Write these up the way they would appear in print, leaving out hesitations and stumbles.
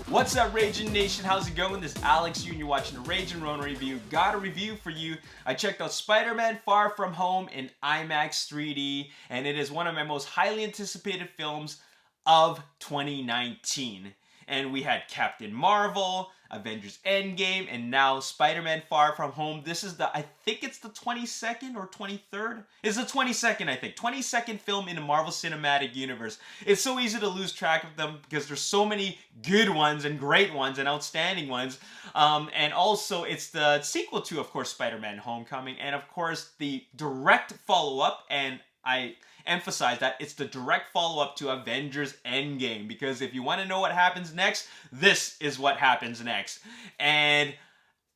What's up, Ragin Nation? How's it going? This is Alex Yu, and you're watching the Ragin Ronin review. Got a review for you. I checked out Spider-Man Far From Home in IMAX 3D, and it is one of my most highly anticipated films of 2019. And we had Captain Marvel, Avengers Endgame, and now Spider-Man Far From Home. This is I think it's the 22nd or 23rd? It's the 22nd, I think. 22nd film in the Marvel Cinematic Universe. It's so easy to lose track of them because there's so many good ones and great ones and outstanding ones. And also, it's the sequel to, of course, Spider-Man Homecoming. And, of course, the direct follow-up, and I emphasize that it's the direct follow-up to Avengers Endgame, because if you want to know what happens next, this is what happens next. And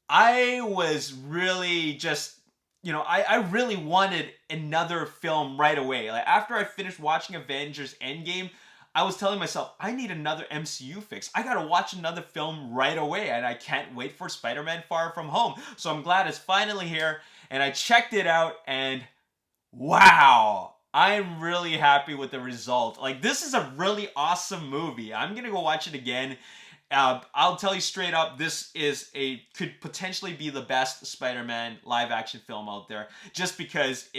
I was really just, I really wanted another film right away. Like, after I finished watching Avengers Endgame, I was telling myself, I need another MCU fix. I gotta watch another film right away, and I can't wait for Spider-Man Far From Home. So I'm glad it's finally here, and I checked it out, and wow! I'm really happy with the result. Like, this is a really awesome movie. I'm gonna go watch it again. I'll tell you straight up, this could potentially be the best Spider-Man live-action film out there, just because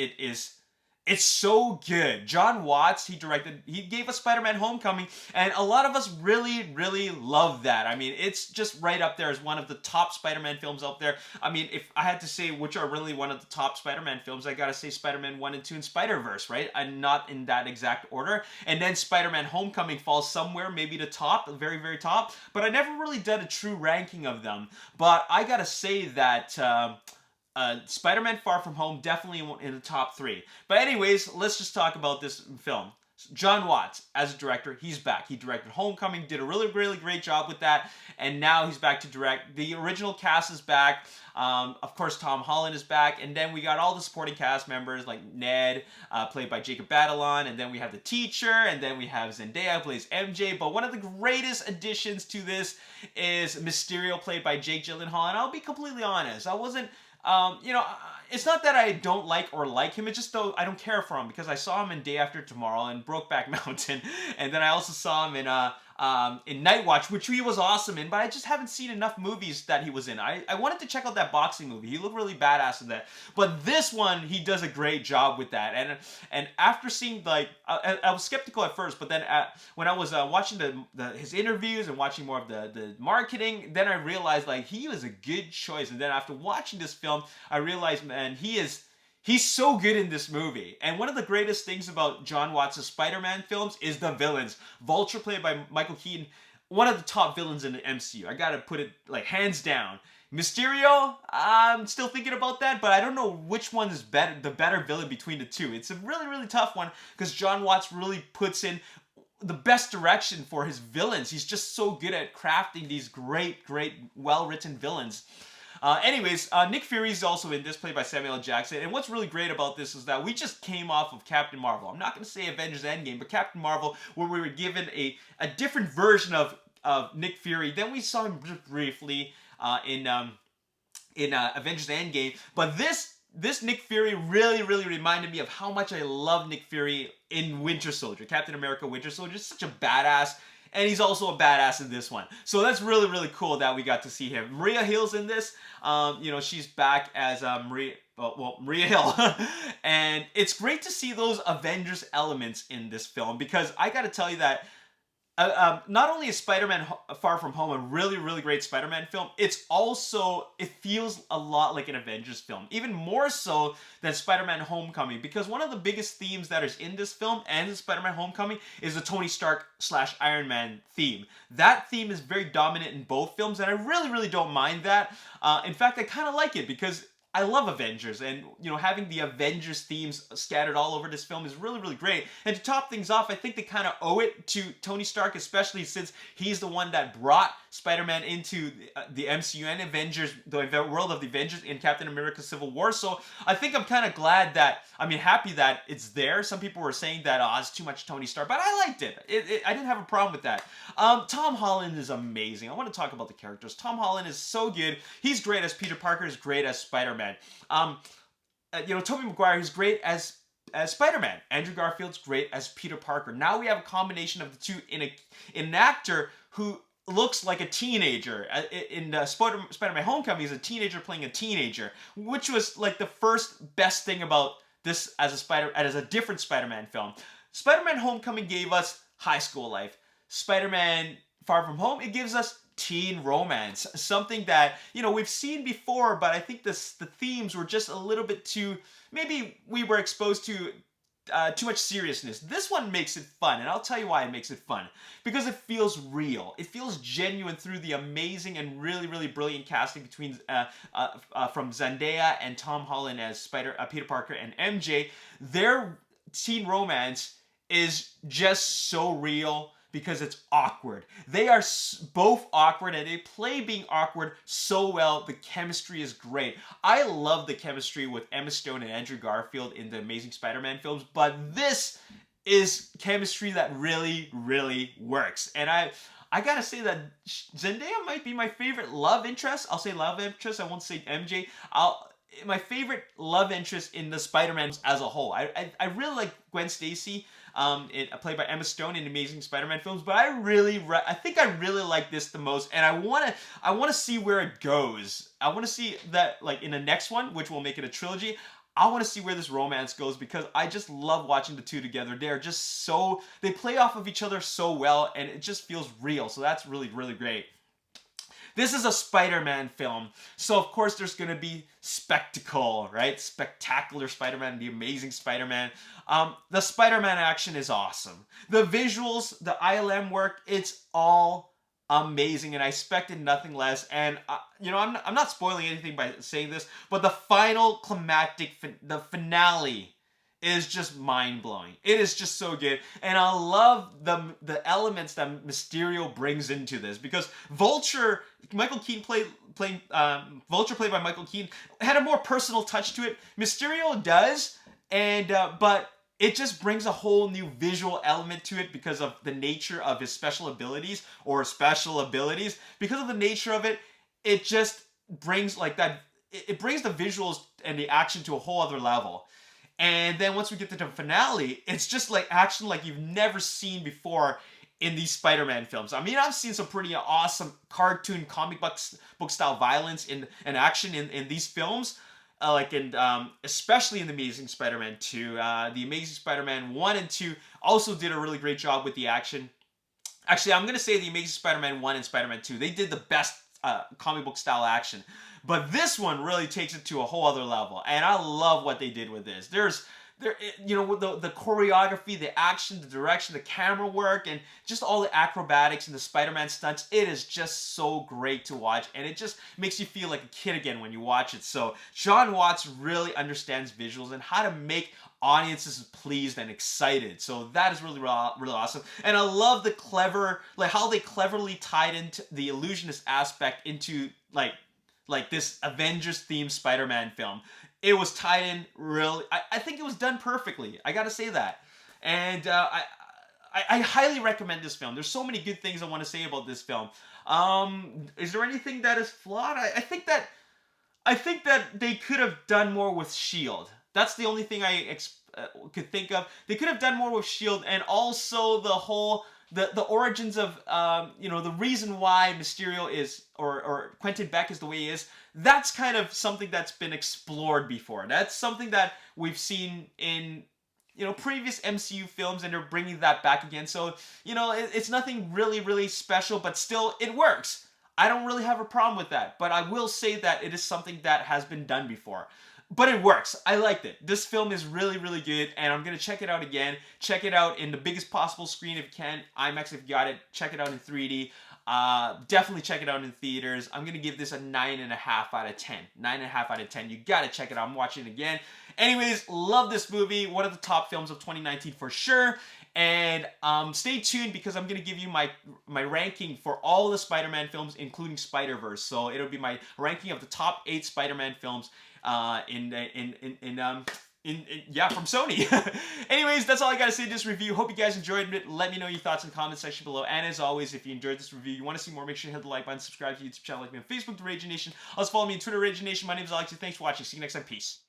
it's so good. John Watts, he gave us Spider-Man Homecoming, and a lot of us really, really love that. I mean, it's just right up there as one of the top Spider-Man films out there. I mean, if I had to say which are really one of the top Spider-Man films, I gotta say Spider-Man 1 and 2 and Spider-Verse, right? And not in that exact order. And then Spider-Man Homecoming falls somewhere, maybe the top, the very, very top. But I never really did a true ranking of them. But I gotta say that Spider-Man Far From Home definitely in the top 3. But anyways, let's just talk about this film. John Watts, as a director, he's back. He directed Homecoming, did a really, really great job with that, and now he's back to direct. The original cast is back. Of course, Tom Holland is back, and then we got all the supporting cast members like Ned, played by Jacob Batalon, and then we have the teacher, and then we have Zendaya, plays MJ. But one of the greatest additions to this is Mysterio, played by Jake Gyllenhaal, and I'll be completely honest, I wasn't... it's not that I don't like him, it's just though I don't care for him, because I saw him in Day After Tomorrow and Brokeback Mountain, and then I also saw him in Night Watch, which he was awesome in, but I just haven't seen enough movies that he was in. I wanted to check out that boxing movie. He looked really badass in that. But this one, he does a great job with that. And after seeing, like, I was skeptical at first, but then when I was watching his interviews and watching more of the marketing, then I realized, like, he was a good choice. And then after watching this film, I realized, man, he's so good in this movie. And one of the greatest things about John Watts' Spider-Man films is the villains. Vulture, played by Michael Keaton, one of the top villains in the MCU. I gotta put it, like, hands down. Mysterio, I'm still thinking about that, but I don't know which one is the better villain between the two. It's a really, really tough one, because John Watts really puts in the best direction for his villains. He's just so good at crafting these great, great, well-written villains. Anyways, Nick Fury is also in this, played by Samuel L. Jackson. And what's really great about this is that we just came off of Captain Marvel. I'm not going to say Avengers Endgame, but Captain Marvel, where we were given a different version of Nick Fury. Then we saw him just briefly in Avengers Endgame. But this Nick Fury really, really reminded me of how much I love Nick Fury in Winter Soldier. Captain America Winter Soldier is such a badass. And he's also a badass in this one. So that's really, really cool that we got to see him. Maria Hill's in this. She's back as Maria Hill. And it's great to see those Avengers elements in this film, because I got to tell you that not only is Spider-Man Far From Home a really, really great Spider-Man film, it feels a lot like an Avengers film. Even more so than Spider-Man Homecoming, because one of the biggest themes that is in this film and in Spider-Man Homecoming is the Tony Stark / Iron Man theme. That theme is very dominant in both films, and I really, really don't mind that. In fact, I kind of like it, because I love Avengers, and having the Avengers themes scattered all over this film is really, really great. And to top things off, I think they kind of owe it to Tony Stark, especially since he's the one that brought Spider-Man into the MCU and Avengers, the world of the Avengers in Captain America Civil War. So I think I'm kind of happy that it's there. Some people were saying that, it's too much Tony Stark, but I liked it. I didn't have a problem with that. Tom Holland is amazing. I want to talk about the characters. Tom Holland is so good. He's great as Peter Parker, is great as Spider-Man. Tobey Maguire is great as Spider-Man. Andrew Garfield's great as Peter Parker. Now we have a combination of the two in an actor who looks like a teenager. In Spider-Man Homecoming, he's a teenager playing a teenager, which was like the first best thing about this as a different Spider-Man film. Spider-Man Homecoming gave us high school life. Spider-Man Far From Home, it gives us teen romance, something that, you know, we've seen before, but I think the themes were just a little bit too, maybe we were exposed to too much seriousness. This one makes it fun, and I'll tell you why it makes it fun. Because it feels real. It feels genuine through the amazing and really, really brilliant casting between from Zendaya and Tom Holland as Peter Parker and MJ. Their teen romance is just so real because it's awkward. They are both awkward, and they play being awkward so well. The chemistry is great. I love the chemistry with Emma Stone and Andrew Garfield in the Amazing Spider-Man films, but this is chemistry that really, really works. And I gotta say that Zendaya might be my favorite love interest. I'll say love interest, I won't say MJ. My favorite love interest in the Spider-Man as a whole. I really like Gwen Stacy, played by Emma Stone in Amazing Spider-Man films, but I think I really like this the most, and I wanna see where it goes. I wanna see that, like, in the next one, which will make it a trilogy. I want to see where this romance goes because I just love watching the two together. They're just they play off of each other so well, and it just feels real. So that's really, really great. This is a Spider-Man film, so of course there's going to be spectacle, right? Spectacular Spider-Man, the Amazing Spider-Man. The Spider-Man action is awesome. The visuals, the ILM work, it's all amazing, and I expected nothing less. And you know, I'm not spoiling anything by saying this, but the final climactic, the finale is just mind-blowing. It is just so good, and I love the elements that Mysterio brings into this, because Vulture, Vulture played by Michael Keaton, had a more personal touch to it. Mysterio does, and but it just brings a whole new visual element to it because of the nature of his special abilities. Because of the nature of it, it just brings like that. It brings the visuals and the action to a whole other level. And then once we get to the finale, it's just like action like you've never seen before in these Spider-Man films. I mean, I've seen some pretty awesome cartoon comic book style violence and action in these films. Especially in The Amazing Spider-Man 2. The Amazing Spider-Man 1 and 2 also did a really great job with the action. Actually, I'm going to say The Amazing Spider-Man 1 and Spider-Man 2, they did the best comic book style action. But this one really takes it to a whole other level, and I love what they did with this. You know, the choreography, the action, the direction, the camera work, and just all the acrobatics and the Spider-Man stunts. It is just so great to watch, and it just makes you feel like a kid again when you watch it. So Jon Watts really understands visuals and how to make audiences pleased and excited. So that is really, really awesome. And I love the how they cleverly tied into the illusionist aspect into like this Avengers themed Spider-Man film. It was tied in really, I think it was done perfectly. I gotta say that. And I highly recommend this film. There's so many good things I want to say about this film. Is there anything that is flawed? I think that they could have done more with S.H.I.E.L.D. That's the only thing I could think of. They could have done more with S.H.I.E.L.D. and also the whole the origins of the reason why Mysterio is or Quentin Beck is the way he is. That's kind of something that's been explored before. That's something that we've seen in previous MCU films, and they're bringing that back again. So it's nothing really, really special, but still it works. I don't really have a problem with that, but I will say that it is something that has been done before. But it works. I liked it. This film is really, really good, and I'm going to check it out again. Check it out in the biggest possible screen if you can. IMAX if you got it. Check it out in 3D. Definitely check it out in theaters. I'm going to give this a 9.5 out of 10. 9.5 out of 10. You got to check it out. I'm watching it again. Anyways, love this movie. One of the top films of 2019 for sure. And stay tuned because I'm going to give you my ranking for all the Spider-Man films, including Spider-Verse. So it'll be my ranking of the top 8 Spider-Man films from Sony. Anyways, that's all I gotta say in this review. Hope you guys enjoyed it. Let me know your thoughts in the comment section below. And as always, if you enjoyed this review, you want to see more, make sure you hit the like button, subscribe to the YouTube channel, like me on Facebook, The Ragin Nation. Also follow me on Twitter, Ragin Nation. My name is Alex. Thanks for watching. See you next time. Peace.